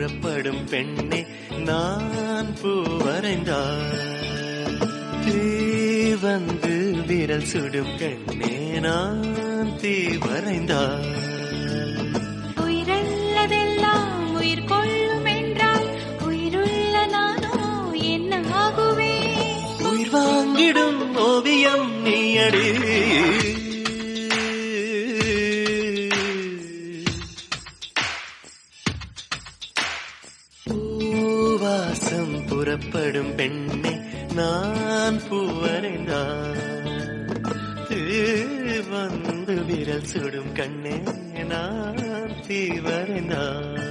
புறப்படும் பெண்ணே நான் பூ வரைந்தார். தீ வந்து விரல் சுடும் பெண்ணே நான் தீ வரைந்தார். உயிரல்லதெல்லாம் உயிர் கொள்ளும் என்றால் உயிருள்ள நானோ என்ன ஆகுவேன்? உயிர் வாங்கிடும் ஓவியம் நீயடி. பூவாசம் புறப்படும் பெண்ணே நான் பூ வரைந்தார். வந்து விரல் சுடும் கண்ணே நான் தீ வரைந்தார்.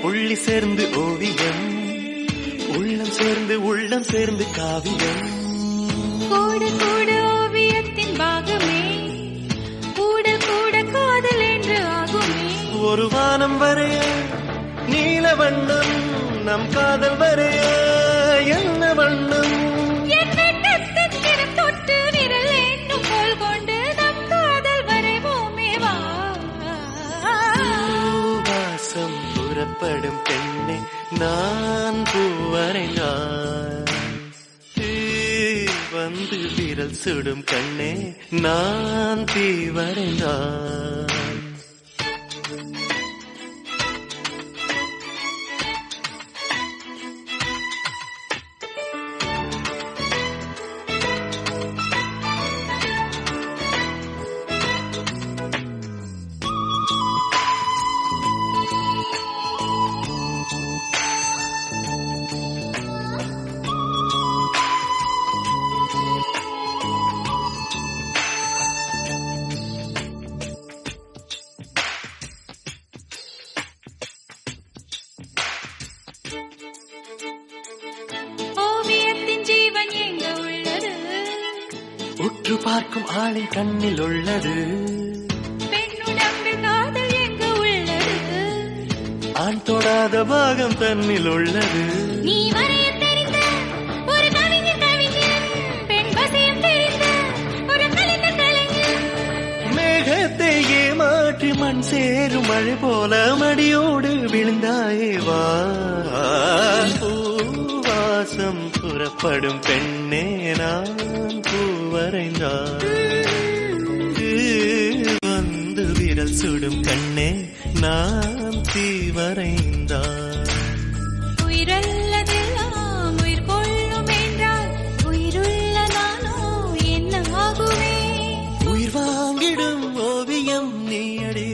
புள்ளி சேர்ந்து ஓவியம், உள்ளம் சேர்ந்து உள்ளம் சேர்ந்து காவியம். கூட கூட ஓவியத்தின் பாகமே, கூட கூட காதல் என்று ஆகுமே. ஒரு வானம் வரைய நீல வண்ணம், நம் காதல் வரைய என்ன வண்ணம்? தொட்டு விரல் என்னும் போல் கொண்டு நம் காதல் வரைவோமே வா. வாசம் புறப்படும் பெண்ணே நான் பூ வரைந்தார். வந்து விரல் சுடும் கண்ணே நான் தீ வரைந்தார். உற்று பார்க்கும் ஆளின் கண்ணில் உள்ளது, பெண்ணுடம்பில் காதல் எங்கு உள்ளது? ஆண் தொடாத பாகம் தன்னில் உள்ளது. நீ வரைய தெரிந்த ஒரு கவிஞர் கவிஞர், பெண் வசியம் தெரிந்த ஒரு கலைஞர் கலைஞர். மேகத்தை ஏமாற்றி மண் சேரும் மழை போல மடியோடு விழுந்தாயே வா. பூவாசம் புறப்படும் பெண்ணே நான் பூ வரைந்தார். வந்து விரல் சுடும் கண்ணே நான் தீ வரைந்தார். உயிரல்லதெல்லாம் உயிர் கொள்ளும் என்றால் உயிருள்ள நானோ என்ன ஆகுவேன்? உயிர் வாங்கிடும் ஓவியம் நீ அடி.